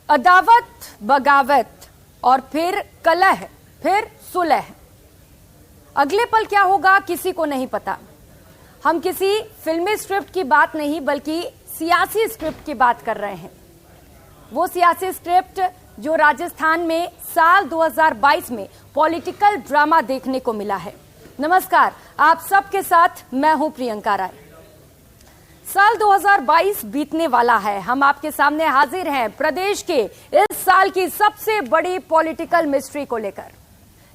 अदावत बगावत और फिर कलह, फिर सुलह। अगले पल क्या होगा किसी को नहीं पता। हम किसी फिल्मी स्क्रिप्ट की बात नहीं बल्कि सियासी स्क्रिप्ट की बात कर रहे हैं। वो सियासी स्क्रिप्ट जो राजस्थान में साल 2022 में पॉलिटिकल ड्रामा देखने को मिला है। नमस्कार, आप सबके साथ मैं हूं प्रियंका राय। साल 2022 बीतने वाला है। हम आपके सामने हाजिर हैं प्रदेश के इस साल की सबसे बड़ी पॉलिटिकल मिस्ट्री को लेकर।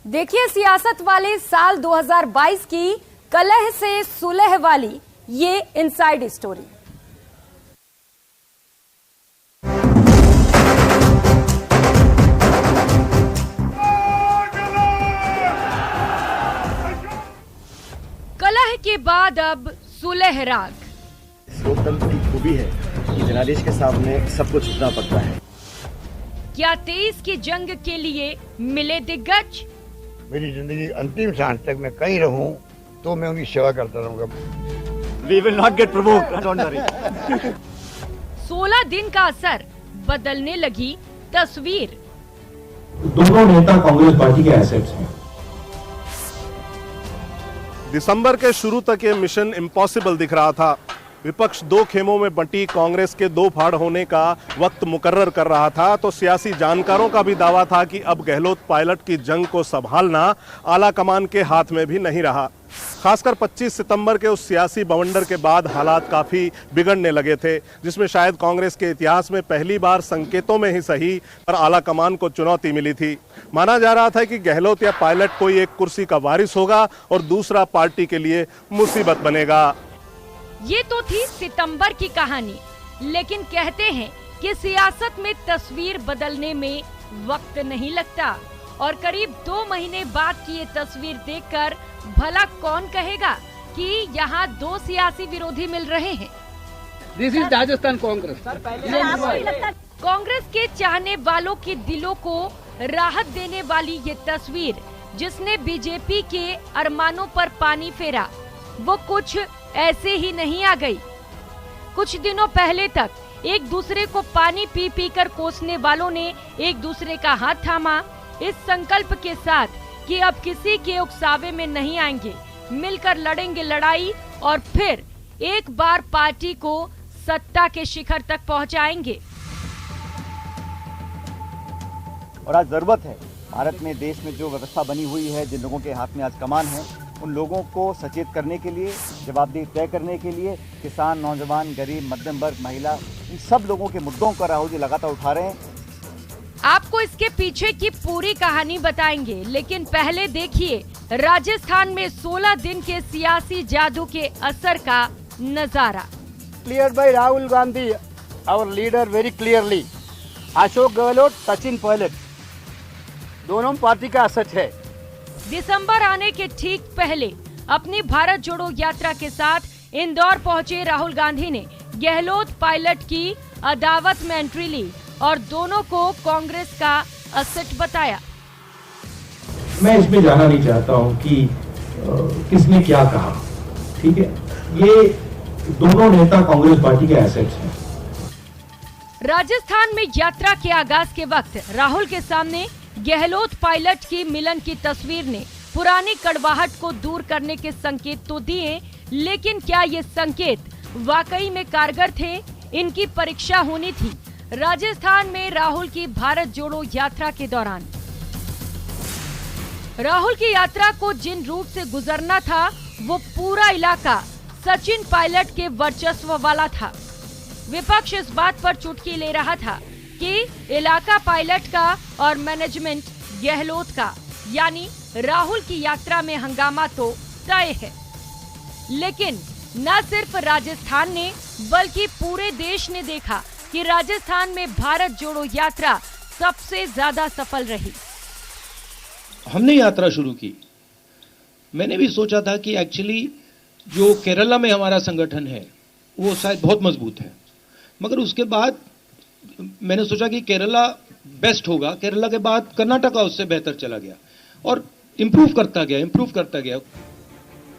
देखिए सियासत वाले साल 2022 की कलह से सुलह वाली ये इनसाइड स्टोरी। कलह के बाद अब सुलह राग। लोकतंत्र की खूबी है कि जनादेश के सामने सबको झुकना पड़ता है। क्या 23 की जंग के लिए मिले दिग्गज? मेरी जिंदगी अंतिम सांस तक मैं कहीं रहूं तो मैं उनकी सेवा करता रहूंगा। We will not get provoked, don't worry. 16 दिन का असर, बदलने लगी तस्वीर। दोनों नेता कांग्रेस पार्टी के एसेट्स हैं। दिसंबर के शुरू तक ये मिशन इम्पॉसिबल दिख रहा था। विपक्ष दो खेमों में बंटी कांग्रेस के दो फाड़ होने का वक्त मुकर्रर कर रहा था, तो सियासी जानकारों का भी दावा था कि अब गहलोत पायलट की जंग को संभालना आला कमान के हाथ में भी नहीं रहा। खासकर 25 सितंबर के उस सियासी बवंडर के बाद हालात काफी बिगड़ने लगे थे, जिसमें शायद कांग्रेस के इतिहास में पहली बार संकेतों में ही सही पर आला कमान को चुनौती मिली थी। माना जा रहा था कि गहलोत या पायलट कोई एक कुर्सी का वारिस होगा और दूसरा पार्टी के लिए मुसीबत बनेगा। ये तो थी सितंबर की कहानी, लेकिन कहते हैं कि सियासत में तस्वीर बदलने में वक्त नहीं लगता और करीब 2 महीने बाद की ये तस्वीर देखकर भला कौन कहेगा कि यहाँ दो सियासी विरोधी मिल रहे हैं। This is Rajasthan Congress. कांग्रेस के चाहने वालों के दिलों को राहत देने वाली ये तस्वीर, जिसने बीजेपी के अरमानों पर पानी फेरा, वो कुछ ऐसे ही नहीं आ गई। कुछ दिनों पहले तक एक दूसरे को पानी पी पी कर कोसने वालों ने एक दूसरे का हाथ थामा, इस संकल्प के साथ कि अब किसी के उकसावे में नहीं आएंगे, मिलकर लड़ेंगे लड़ाई और फिर एक बार पार्टी को सत्ता के शिखर तक पहुंचाएंगे। और आज जरूरत है भारत में, देश में जो व्यवस्था बनी हुई है, जिन लोगों के हाथ में आज कमान है, उन लोगों को सचेत करने के लिए, जवाबदेही तय करने के लिए किसान, नौजवान, गरीब, मध्यम वर्ग, महिला, इन सब लोगों के मुद्दों को राहुल जी लगातार उठा रहे हैं। आपको इसके पीछे की पूरी कहानी बताएंगे, लेकिन पहले देखिए राजस्थान में 16 दिन के सियासी जादू के असर का नजारा। Clear by Rahul Gandhi, our leader, very clearly. Ashok Gehlot, Sachin Pilot, दोनों पार्टी का असर है। दिसंबर आने के ठीक पहले अपनी भारत जोड़ो यात्रा के साथ इंदौर पहुंचे राहुल गांधी ने गहलोत पायलट की अदावत में एंट्री ली और दोनों को कांग्रेस का असेट बताया। मैं इसमें जाना नहीं चाहता हूं कि किसने क्या कहा, ठीक है। ये दोनों नेता कांग्रेस पार्टी के एसेट्स हैं। राजस्थान में यात्रा के आगाज के वक्त राहुल के सामने गहलोत पायलट की मिलन की तस्वीर ने पुरानी कड़वाहट को दूर करने के संकेत तो दिए, लेकिन क्या ये संकेत वाकई में कारगर थे? इनकी परीक्षा होनी थी राजस्थान में राहुल की भारत जोड़ो यात्रा के दौरान। राहुल की यात्रा को जिन रूट से गुजरना था, वो पूरा इलाका सचिन पायलट के वर्चस्व वाला था। विपक्ष इस बात पर चुटकी ले रहा था कि इलाका पायलट का और मैनेजमेंट गहलोत का, यानी राहुल की यात्रा में हंगामा तो तय है। लेकिन न सिर्फ राजस्थान ने बल्कि पूरे देश ने देखा कि राजस्थान में भारत जोड़ो यात्रा सबसे ज्यादा सफल रही। हमने यात्रा शुरू की, मैंने भी सोचा था कि एक्चुअली जो केरला में हमारा संगठन है वो शायद बहुत मजबूत है, मगर उसके बाद मैंने सोचा कि केरला बेस्ट होगा। केरला के बाद कर्नाटका उससे बेहतर चला गया और इम्प्रूव करता गया।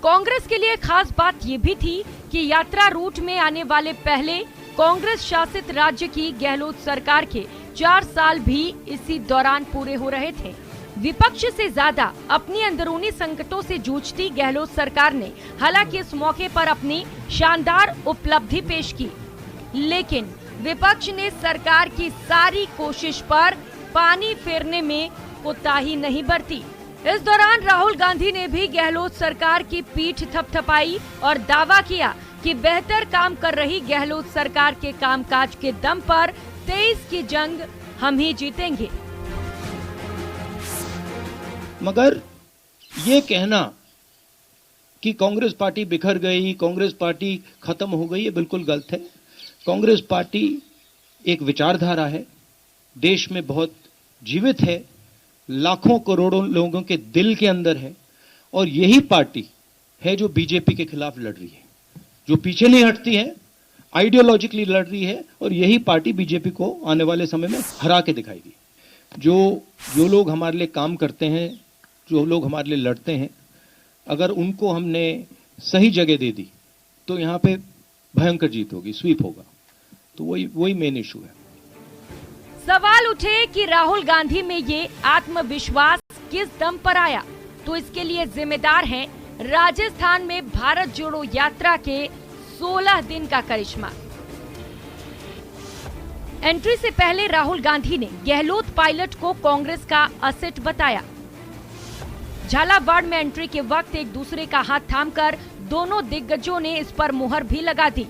कांग्रेस के लिए खास बात ये भी थी कि यात्रा रूट में आने वाले पहले कांग्रेस शासित राज्य की गहलोत सरकार के 4 साल भी इसी दौरान पूरे हो रहे थे। विपक्ष से ज्यादा अपनी अंदरूनी संकटों से जूझती गहलोत सरकार ने हालांकि इस मौके पर अपनी शानदार उपलब्धि पेश की, लेकिन विपक्ष ने सरकार की सारी कोशिश पर पानी फेरने में कोताही नहीं बरती। इस दौरान राहुल गांधी ने भी गहलोत सरकार की पीठ थपथपाई और दावा किया कि बेहतर काम कर रही गहलोत सरकार के कामकाज के दम पर 23 की जंग हम ही जीतेंगे। मगर ये कहना कि कांग्रेस पार्टी बिखर गई, कांग्रेस पार्टी खत्म हो गई, ये बिल्कुल गलत है। कांग्रेस पार्टी एक विचारधारा है, देश में बहुत जीवित है, लाखों करोड़ों लोगों के दिल के अंदर है, और यही पार्टी है जो बीजेपी के खिलाफ लड़ रही है, जो पीछे नहीं हटती है, आइडियोलॉजिकली लड़ रही है, और यही पार्टी बीजेपी को आने वाले समय में हरा के दिखाएगी। जो लोग हमारे लिए काम करते हैं, जो लोग हमारे लिए लड़ते हैं, अगर उनको हमने सही जगह दे दी तो यहाँ पे भयंकर जीत होगी, स्वीप होगा। तो वही मेन इशू है। सवाल उठे कि राहुल गांधी में ये आत्मविश्वास किस दम पर आया, तो इसके लिए जिम्मेदार हैं राजस्थान में भारत जोड़ो यात्रा के 16 दिन का करिश्मा। एंट्री से पहले राहुल गांधी ने गहलोत पायलट को कांग्रेस का असेट बताया। झालावाड़ में एंट्री के वक्त एक दूसरे का हाथ थामकर दोनों दिग्गजों ने इस पर मुहर भी लगा दी।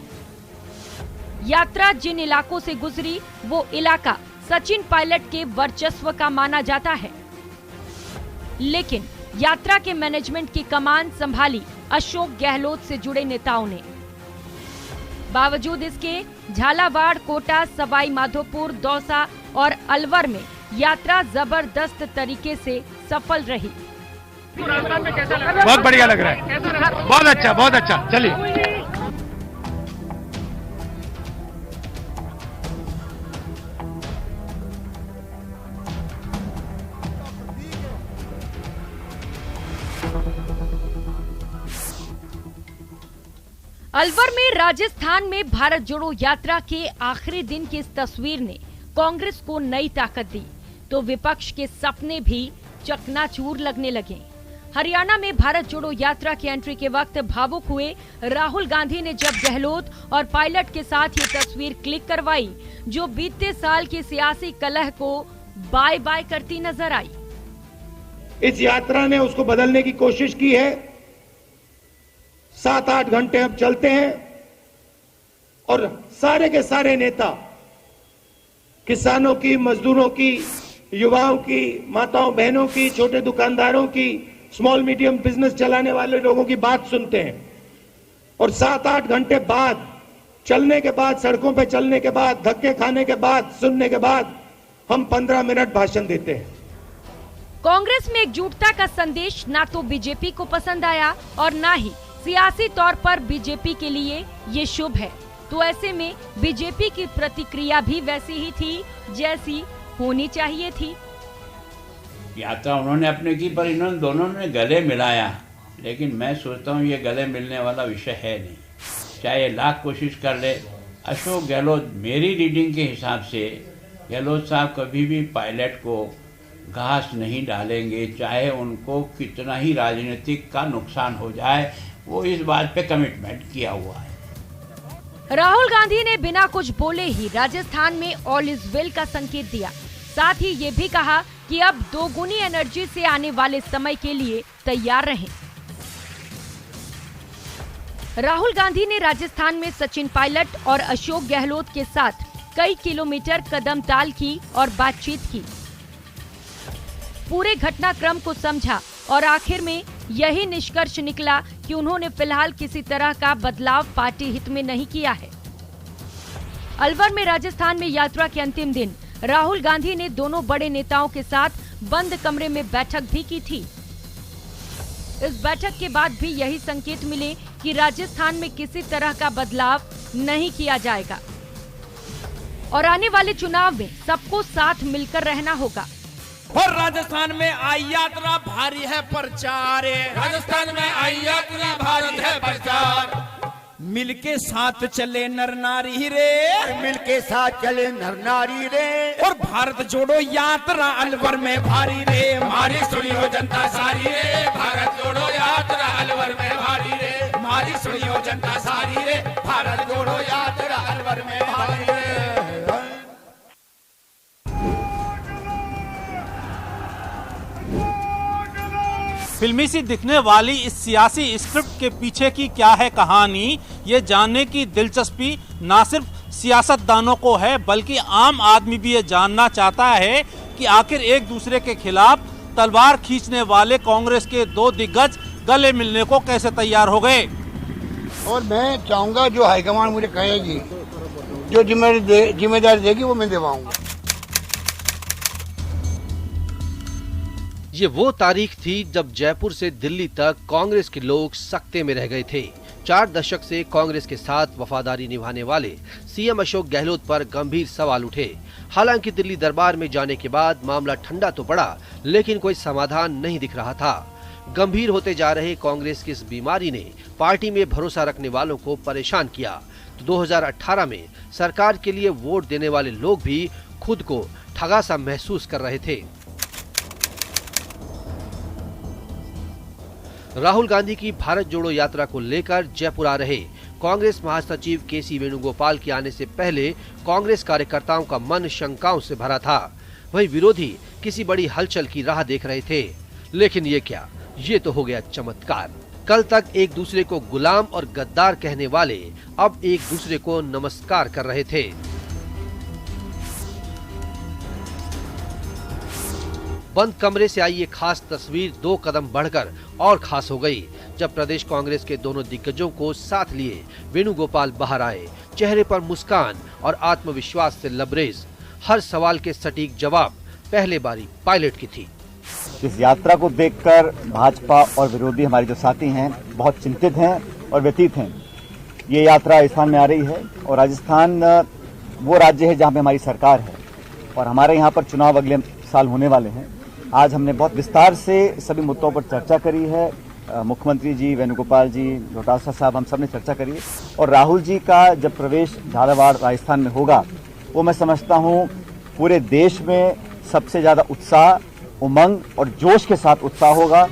यात्रा जिन इलाकों से गुजरी वो इलाका सचिन पायलट के वर्चस्व का माना जाता है, लेकिन यात्रा के मैनेजमेंट की कमान संभाली अशोक गहलोत से जुड़े नेताओं ने। बावजूद इसके झालावाड़, कोटा, सवाई माधोपुर, दौसा और अलवर में यात्रा जबरदस्त तरीके से सफल रही। बहुत बढ़िया लग रहा है, बहुत अच्छा, बहुत अच्छा। चलिए। अलवर में राजस्थान में भारत जोड़ो यात्रा के आखिरी दिन की इस तस्वीर ने कांग्रेस को नई ताकत दी, तो विपक्ष के सपने भी चकनाचूर लगने लगे। हरियाणा में भारत जोड़ो यात्रा की एंट्री के वक्त भावुक हुए राहुल गांधी ने जब गहलोत और पायलट के साथ ये तस्वीर क्लिक करवाई, जो बीते साल की सियासी कलह को बाय बाय करती नजर आई। इस यात्रा ने उसको बदलने की कोशिश की है। 7-8 घंटे अब चलते हैं और सारे के सारे नेता, किसानों की, मजदूरों की, युवाओं की, माताओं बहनों की, छोटे दुकानदारों की, स्मॉल मीडियम बिजनेस चलाने वाले लोगों की बात सुनते हैं। और 7-8 घंटे बाद, चलने के बाद, सड़कों पे चलने के बाद, धक्के खाने के बाद, सुनने के बाद, हम 15 मिनट भाषण देते हैं। कांग्रेस में एकजुटता का संदेश ना तो बीजेपी को पसंद आया और ना ही सियासी तौर पर बीजेपी के लिए ये शुभ है। तो ऐसे में बीजेपी की प्रतिक्रिया भी वैसी ही थी जैसी होनी चाहिए थी। यात्रा उन्होंने अपने की, पर इन्होंने दोनों ने गले मिलाया, लेकिन मैं सोचता हूँ ये गले मिलने वाला विषय है नहीं। चाहे लाख कोशिश कर ले अशोक गहलोत, मेरी रीडिंग के हिसाब से गहलोत साहब कभी भी पायलट को घास नहीं डालेंगे, चाहे उनको कितना ही राजनीतिक का नुकसान हो जाए। वो इस बात पे कमिटमेंट किया हुआ है। राहुल गांधी ने बिना कुछ बोले ही राजस्थान में ऑल इज वेल का संकेत दिया। साथ ही ये भी कहा कि अब दोगुनी एनर्जी से आने वाले समय के लिए तैयार रहें। राहुल गांधी ने राजस्थान में सचिन पायलट और अशोक गहलोत के साथ कई किलोमीटर कदमताल की और बातचीत की। पूरे घटनाक्रम को समझा और आखिर में यही निष्कर्ष निकला कि उन्होंने फिलहाल किसी तरह का बदलाव पार्टी हित में नहीं किया है। अलवर में राजस्थान में यात्रा के अंतिम दिन राहुल गांधी ने दोनों बड़े नेताओं के साथ बंद कमरे में बैठक भी की थी। इस बैठक के बाद भी यही संकेत मिले कि राजस्थान में किसी तरह का बदलाव नहीं किया जाएगा और आने वाले चुनाव में सबको साथ मिलकर रहना होगा। और राजस्थान में आई यात्रा भारी है प्रचार, राजस्थान में आई यात्रा भारत है प्रचार। मिलके साथ चले नर नारी रे, मिलके साथ चले नर नारी रे, और भारत जोड़ो यात्रा अलवर में भारी रे, मारी सुनियो जनता सारी रे, भारत जोड़ो यात्रा अलवर में भारी रे, मारी सुनियो जनता सारी रे, भारत जोड़ो यात्रा अलवर में भारी रे। फिल्मी सी दिखने वाली इस सियासी स्क्रिप्ट के पीछे की क्या है कहानी, ये जानने की दिलचस्पी ना सिर्फ सियासतदानों को है बल्कि आम आदमी भी ये जानना चाहता है कि आखिर एक दूसरे के खिलाफ तलवार खींचने वाले कांग्रेस के दो दिग्गज गले मिलने को कैसे तैयार हो गए। और मैं चाहूंगा जो हाईकमान मुझे कहेगी, जो जिम्मेदारी देगी वो मैं दिलवाऊंगा। ये वो तारीख थी जब जयपुर से दिल्ली तक कांग्रेस के लोग सख्ते में रह गए थे। 4 दशक से कांग्रेस के साथ वफादारी निभाने वाले सीएम अशोक गहलोत पर गंभीर सवाल उठे। हालांकि दिल्ली दरबार में जाने के बाद मामला ठंडा तो पड़ा, लेकिन कोई समाधान नहीं दिख रहा था। गंभीर होते जा रहे कांग्रेस की इस बीमारी ने पार्टी में भरोसा रखने वालों को परेशान किया। तो 2018 में सरकार के लिए वोट देने वाले लोग भी खुद को ठगा सा महसूस कर रहे थे। राहुल गांधी की भारत जोड़ो यात्रा को लेकर जयपुर आ रहे कांग्रेस महासचिव केसी वेणुगोपाल के आने से पहले कांग्रेस कार्यकर्ताओं का मन शंकाओं से भरा था। वहीं विरोधी किसी बड़ी हलचल की राह देख रहे थे। लेकिन ये क्या, ये तो हो गया चमत्कार। कल तक एक दूसरे को गुलाम और गद्दार कहने वाले अब एक दूसरे को नमस्कार कर रहे थे। बंद कमरे से आई ये खास तस्वीर 2 कदम बढ़कर और खास हो गई जब प्रदेश कांग्रेस के दोनों दिग्गजों को साथ लिए वेणुगोपाल बाहर आए। चेहरे पर मुस्कान और आत्मविश्वास से लबरेज, हर सवाल के सटीक जवाब पहले बारी पायलट की थी। इस यात्रा को देखकर भाजपा और विरोधी हमारे जो साथी हैं बहुत चिंतित हैं और व्यतीत हैं। ये यात्रा राजस्थान में आ रही है और राजस्थान वो राज्य है जहाँ पे हमारी सरकार है और हमारे यहाँ पर चुनाव अगले साल होने वाले हैं। आज हमने बहुत विस्तार से सभी मुद्दों पर चर्चा करी है। मुख्यमंत्री जी, वेणुगोपाल जी, चौटाला साहब, हम सब ने चर्चा करी है और राहुल जी का जब प्रवेश झालावाड़ राजस्थान में होगा वो मैं समझता हूँ पूरे देश में सबसे ज्यादा उत्साह, उमंग और जोश के साथ उत्साह होगा।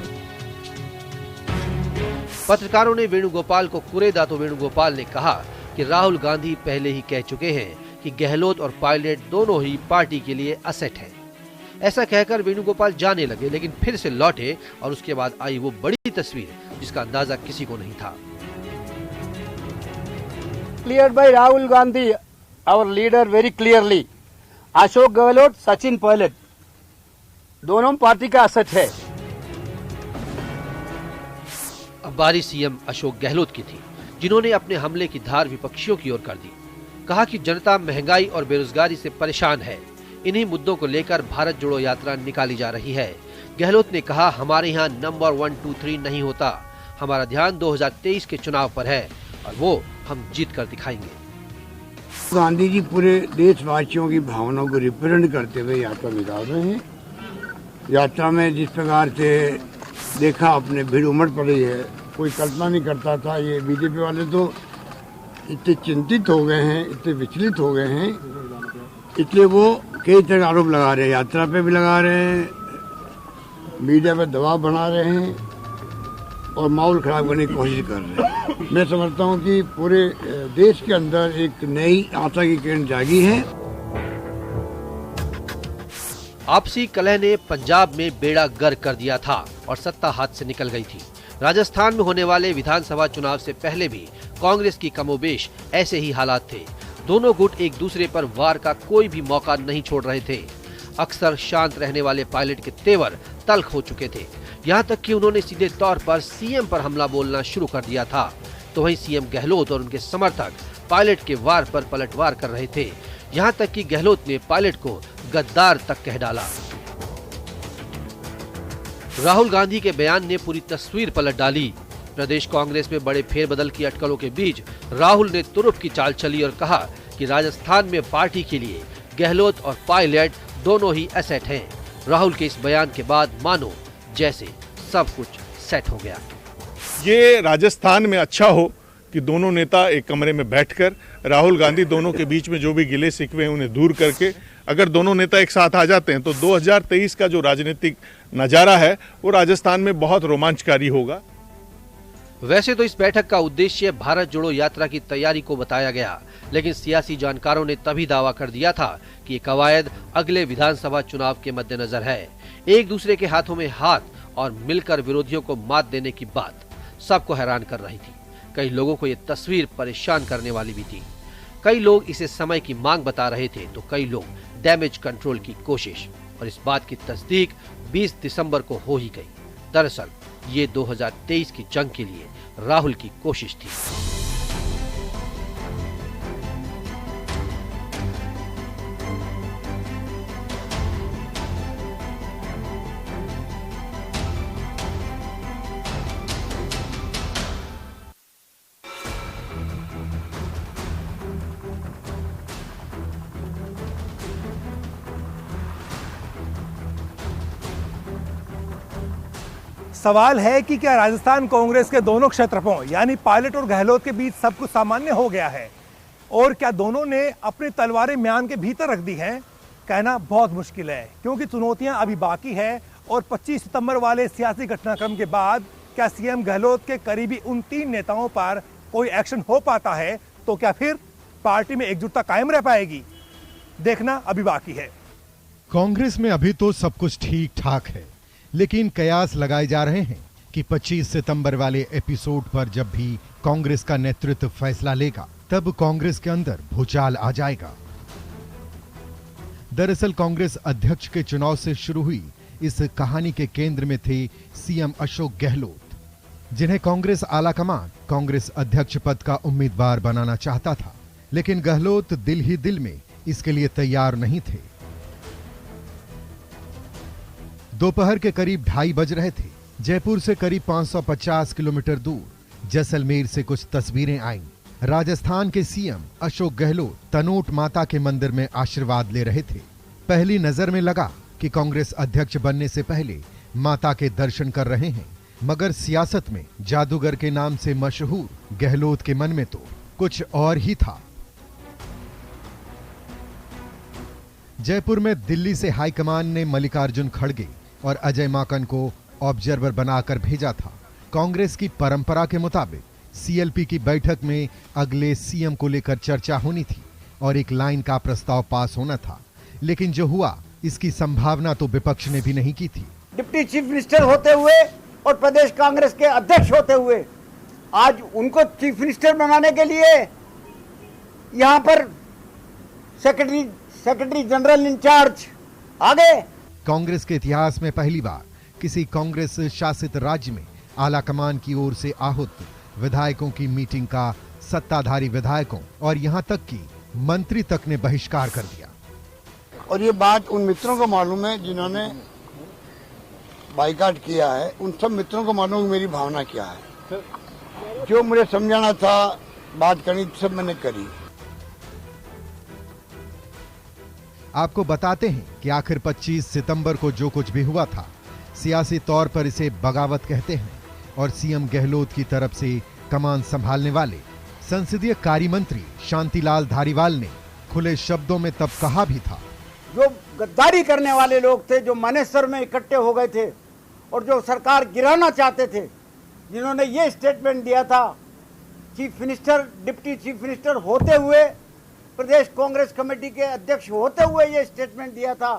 पत्रकारों ने वेणुगोपाल को कुरेदा तो वेणुगोपाल ने कहा कि राहुल गांधी पहले ही कह चुके हैं कि गहलोत और पायलट दोनों ही पार्टी के लिए असेट हैं। ऐसा कहकर वेणुगोपाल जाने लगे, लेकिन फिर से लौटे और उसके बाद आई वो बड़ी तस्वीर जिसका अंदाजा किसी को नहीं था। Clear by Rahul Gandhi, our leader, very clearly Ashok Gehlot, Sachin Pilot दोनों पार्टी का असेट है। अब बारी सीएम अशोक गहलोत की थी, जिन्होंने अपने हमले की धार विपक्षियों की ओर कर दी। कहा कि जनता महंगाई और बेरोजगारी से परेशान है। इन्हीं मुद्दों को लेकर भारत जोड़ो यात्रा निकाली जा रही है। गहलोत ने कहा, हमारे यहाँ नंबर 1, 2, 3 नहीं होता, हमारा ध्यान 2023 के चुनाव पर है और वो हम जीत कर दिखाएंगे। गांधी जी पूरे देशवासियों की भावनाओं को रिप्रेजेंट करते हुए यात्रा निकाल रहे हैं। यात्रा में जिस प्रकार से देखा आपने, भीड़ उमड़ पड़ी है। कोई कल्पना नहीं करता था। ये बीजेपी वाले तो इतने चिंतित हो गए हैं, इतने विचलित हो गए हैं, इसलिए वो कई तरह आरोप लगा रहे हैं। यात्रा पे भी लगा रहे हैं, मीडिया पे दबाव बना रहे हैं और माहौल खराब करने की कोशिश कर रहे हैं। मैं समझता हूँ कि पूरे देश के अंदर एक नई आशा की किरण जागी है। आपसी कलह ने पंजाब में बेड़ा गर्क कर दिया था और सत्ता हाथ से निकल गई थी। राजस्थान में होने वाले विधानसभा चुनाव से पहले भी कांग्रेस की कमोबेश ऐसे ही हालात थे। दोनों गुट एक दूसरे पर वार का कोई भी मौका नहीं छोड़ रहे थे। अक्सर शांत रहने वाले पायलट के तेवर तल्ख हो चुके थे। यहाँ तक कि उन्होंने सीधे तौर पर सीएम पर हमला बोलना शुरू कर दिया था। तो वहीं सीएम गहलोत और उनके समर्थक पायलट के वार पर पलटवार कर रहे थे। यहाँ तक कि गहलोत ने पायलट को गद्दार तक कह डाला। राहुल गांधी के बयान ने पूरी तस्वीर पलट डाली। प्रदेश कांग्रेस में बड़े फेरबदल की अटकलों के बीच राहुल ने तुरुप की चाल चली और कहा कि राजस्थान में पार्टी के लिए गहलोत और पायलट दोनों ही एसेट हैं। राहुल के इस बयान के बाद मानो जैसे सब कुछ सेट हो गया। ये राजस्थान में अच्छा हो कि दोनों नेता एक कमरे में बैठकर राहुल गांधी दोनों के बीच में जो भी गिले शिकवे हैं उन्हें दूर करके अगर दोनों नेता एक साथ आ जाते हैं तो 2023 का जो राजनीतिक नजारा है वो राजस्थान में बहुत रोमांचकारी होगा। वैसे तो इस बैठक का उद्देश्य भारत जोड़ो यात्रा की तैयारी को बताया गया, लेकिन सियासी जानकारों ने तभी दावा कर दिया था कि ये कवायद अगले विधानसभा चुनाव के मद्देनजर है। एक दूसरे के हाथों में हाथ और मिलकर विरोधियों को मात देने की बात सबको हैरान कर रही थी। कई लोगों को ये तस्वीर परेशान करने वाली भी थी। कई लोग इसे समय की मांग बता रहे थे तो कई लोग डैमेज कंट्रोल की कोशिश, और इस बात की तस्दीक 20 दिसंबर को हो ही गई। दरअसल ये 2023 की जंग के लिए राहुल की कोशिश थी। सवाल है कि क्या राजस्थान कांग्रेस के दोनों क्षेत्रफों यानी पायलट और गहलोत के बीच सब कुछ सामान्य हो गया है, और क्या दोनों ने अपनी तलवारें म्यान के भीतर रख दी हैं? कहना बहुत मुश्किल है, क्योंकि चुनौतियां अभी बाकी है। और 25 सितंबर वाले सियासी घटनाक्रम के बाद क्या सीएम गहलोत के करीबी उन 3 नेताओं पर कोई एक्शन हो पाता है? तो क्या फिर पार्टी में एकजुटता कायम रह पाएगी? देखना अभी बाकी है। कांग्रेस में अभी तो सब कुछ ठीक ठाक है, लेकिन कयास लगाए जा रहे हैं कि 25 सितंबर वाले एपिसोड पर जब भी कांग्रेस का नेतृत्व फैसला लेगा तब कांग्रेस के अंदर भूचाल आ जाएगा। दरअसल कांग्रेस अध्यक्ष के चुनाव से शुरू हुई इस कहानी के केंद्र में थे सीएम अशोक गहलोत, जिन्हें कांग्रेस आलाकमान कांग्रेस अध्यक्ष पद का उम्मीदवार बनाना चाहता था, लेकिन गहलोत दिल ही दिल में इसके लिए तैयार नहीं थे। दोपहर के करीब 2:30 बज रहे थे। जयपुर से करीब 550 किलोमीटर दूर जैसलमेर से कुछ तस्वीरें आईं। राजस्थान के सीएम अशोक गहलोत तनोट माता के मंदिर में आशीर्वाद ले रहे थे। पहली नजर में लगा कि कांग्रेस अध्यक्ष बनने से पहले माता के दर्शन कर रहे हैं, मगर सियासत में जादूगर के नाम से मशहूर गहलोत के मन में तो कुछ और ही था। जयपुर में दिल्ली से हाईकमान ने मल्लिकार्जुन खड़गे और अजय माकन को ऑब्जर्वर बनाकर भेजा था। कांग्रेस की परंपरा के मुताबिक सीएलपी की बैठक में अगले सीएम को लेकर चर्चा होनी थी और एक लाइन का प्रस्ताव पास होना था, लेकिन जो हुआ इसकी संभावना तो विपक्ष ने भी नहीं की थी। डिप्टी चीफ मिनिस्टर होते हुए और प्रदेश कांग्रेस के अध्यक्ष होते हुए आज उनको चीफ मिनिस्टर बनाने के लिए यहाँ पर सेक्रेटरी जनरल इंचार्ज आ गए। कांग्रेस के इतिहास में पहली बार किसी कांग्रेस शासित राज्य में आलाकमान की ओर से आहूत विधायकों की मीटिंग का सत्ताधारी विधायकों और यहां तक कि मंत्री तक ने बहिष्कार कर दिया। और ये बात उन मित्रों को मालूम है जिन्होंने बाइकाट किया है, उन सब मित्रों को मालूम मेरी भावना क्या है। जो मुझे समझाना था, बात करनी सब मैंने करी। आपको बताते हैं कि आखिर 25 सितंबर को जो कुछ भी हुआ था, सियासी तौर पर इसे बगावत कहते हैं और सीएम गहलोत की तरफ से कमान संभालने वाले संसदीय कार्य मंत्री शांतिलाल धारीवाल ने खुले शब्दों में तब कहा भी था। जो गद्दारी करने वाले लोग थे, जो मानेसर में इकट्ठे हो गए थे और जो सरकार गिराना चाहते थे, जिन्होंने ये स्टेटमेंट दिया था, chief minister deputy chief minister होते हुए, प्रदेश कांग्रेस कमेटी के अध्यक्ष होते हुए ये स्टेटमेंट दिया था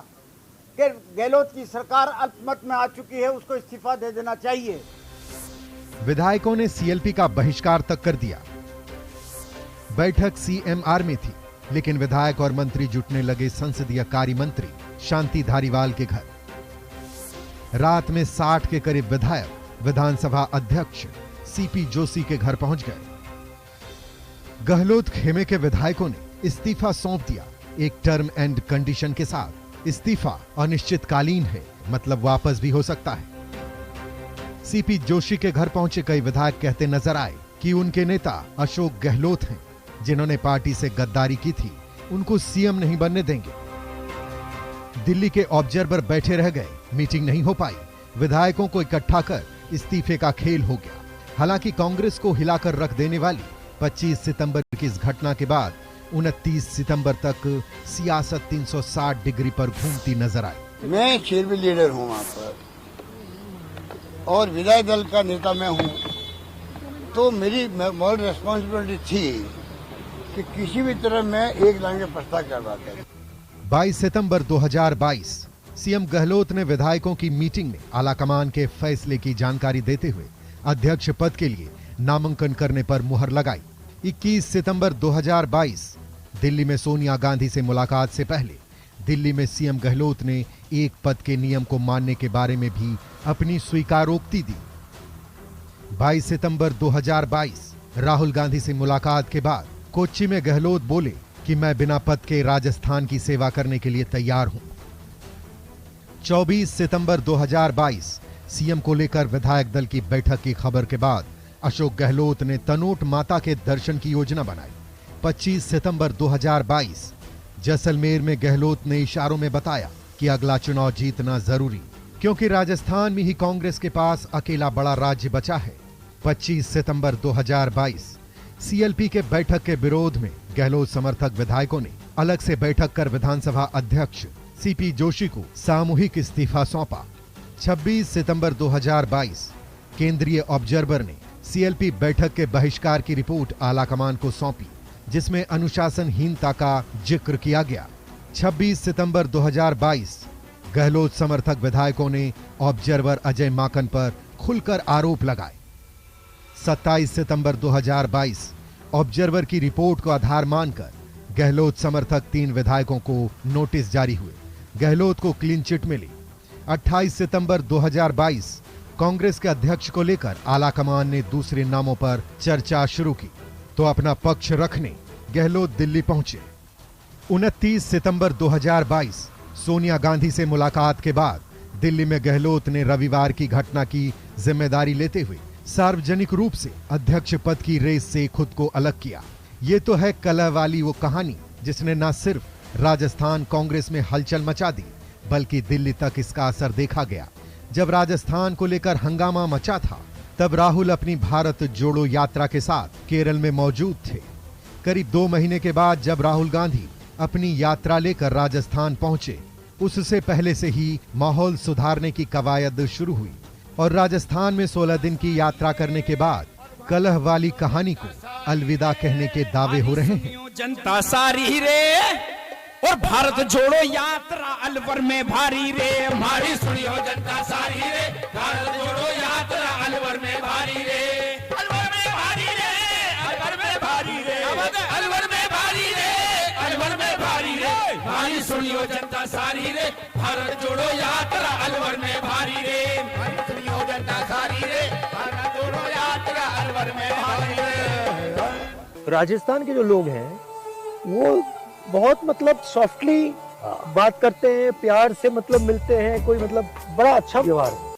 कि गहलोत की सरकार अल्पमत में आ चुकी है, उसको इस्तीफा दे देना चाहिए। विधायकों ने सीएलपी का बहिष्कार तक कर दिया। बैठक सीएमआर में थी, लेकिन विधायक और मंत्री जुटने लगे संसदीय कार्य मंत्री शांति धारीवाल के घर। रात में 60 के करीब विधायक विधानसभा अध्यक्ष सीपी जोशी के घर पहुंच गए। गहलोत खेमे के विधायकों ने इस्तीफा सौंप दिया, एक टर्म एंड कंडीशन के साथ। इस्तीफा अनिश्चितकालीन है, मतलब वापस भी हो सकता है। सीपी जोशी के घर पहुंचे कई विधायक कहते नजर आए कि उनके नेता अशोक गहलोत हैं, जिन्होंने पार्टी से गद्दारी की थी, उनको सीएम नहीं बनने देंगे। दिल्ली के ऑब्जर्वर बैठे रह गए, मीटिंग नहीं हो पाई। विधायकों को इकट्ठा कर इस्तीफे का खेल हो गया। हालांकि कांग्रेस को हिलाकर रख देने वाली 25 सितंबर की इस घटना के बाद 29 सितंबर तक सियासत 360 डिग्री पर घूमती नजर आई। मैं शेरवी लीडर हूँ वहाँ पर और विधायक दल का नेता मैं हूँ, तो मेरी मॉरल रिस्पॉन्सिबिलिटी थी कि किसी भी तरह मैं एक लाइन का प्रस्ताव करवाता। 22 सितंबर 2022 सीएम गहलोत ने विधायकों की मीटिंग में आलाकमान के फैसले की जानकारी देते हुए अध्यक्ष पद के लिए नामांकन करने पर मुहर लगाई। 21 सितंबर 2022 दिल्ली में सोनिया गांधी से मुलाकात से पहले दिल्ली में सीएम गहलोत ने एक पद के नियम को मानने के बारे में भी अपनी स्वीकारोक्ति दी। 22 सितंबर 2022 राहुल गांधी से मुलाकात के बाद कोच्चि में गहलोत बोले कि मैं बिना पद के राजस्थान की सेवा करने के लिए तैयार हूं। 24 सितंबर 2022 सीएम को लेकर विधायक दल की बैठक की खबर के बाद अशोक गहलोत ने तनोट माता के दर्शन की योजना बनाई। 25 सितंबर 2022 जैसलमेर में गहलोत ने इशारों में बताया कि अगला चुनाव जीतना जरूरी, क्योंकि राजस्थान में ही कांग्रेस के पास अकेला बड़ा राज्य बचा है। 25 सितंबर 2022 सीएलपी के बैठक के विरोध में गहलोत समर्थक विधायकों ने अलग से बैठक कर विधानसभा अध्यक्ष सीपी जोशी को सामूहिक इस्तीफा सौंपा। 26 सितंबर 2022 केंद्रीय ऑब्जर्वर ने सीएलपी बैठक के बहिष्कार की रिपोर्ट आलाकमान को सौंपी, जिसमें अनुशासनहीनता का जिक्र किया गया। 26 सितंबर 2022 गहलोत समर्थक विधायकों ने ऑब्जर्वर अजय माकन पर खुलकर आरोप लगाए। 27 सितंबर 2022 ऑब्जर्वर की रिपोर्ट को आधार मानकर गहलोत समर्थक 3 विधायकों को नोटिस जारी हुए। गहलोत को क्लीन चिट मिली। 28 सितंबर 2022 कांग्रेस के अध्यक्ष को लेकर आलाकमान ने दूसरे नामों पर चर्चा शुरू की, तो अपना पक्ष रखने गहलोत दिल्ली पहुंचे। 29 सितंबर 2022 सोनिया गांधी से मुलाकात के बाद दिल्ली में गहलोत ने रविवार की घटना की जिम्मेदारी लेते हुए सार्वजनिक रूप से अध्यक्ष पद की रेस से खुद को अलग किया। ये तो है कलह वाली वो कहानी जिसने न सिर्फ राजस्थान कांग्रेस में हलचल मचा दी, बल्कि दिल्ली तक इसका असर देखा गया। जब राजस्थान को लेकर हंगामा मचा था, तब राहुल अपनी भारत जोड़ो यात्रा के साथ केरल में मौजूद थे। करीब 2 महीने के बाद जब राहुल गांधी अपनी यात्रा लेकर राजस्थान पहुंचे, उससे पहले से ही माहौल सुधारने की कवायद शुरू हुई और राजस्थान में 16 दिन की यात्रा करने के बाद कलह वाली कहानी को अलविदा कहने के दावे हो रहे हैं। जनता सारी रे और भारत जोड़ो यात्रा अलवर में भारी रे, हमारी सुनियो जनता सारी रे, भारत जोड़ो यात्रा अलवर में भारी रे, अलवर में भारी रे, अलवर में भारी रे, अलवर में भारी रे, अलवर में भारी रे, हमारी सुनियो जनता सारी रे, भारत जोड़ो यात्रा अलवर में भारी रे, हमारी सुनियो जनता सारी रे, भारत जोड़ो यात्रा अलवर में भारी रे। राजस्थान के जो लोग हैं वो बहुत मतलब सॉफ्टली बात करते हैं, प्यार से मतलब मिलते हैं, कोई मतलब बड़ा अच्छा व्यवहार है।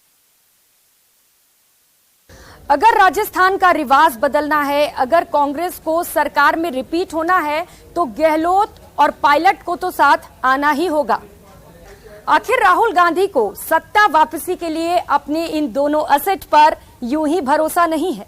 अगर राजस्थान का रिवाज बदलना है, अगर कांग्रेस को सरकार में रिपीट होना है, तो गहलोत और पायलट को तो साथ आना ही होगा। आखिर राहुल गांधी को सत्ता वापसी के लिए अपने इन दोनों असेट पर यूं ही भरोसा नहीं है।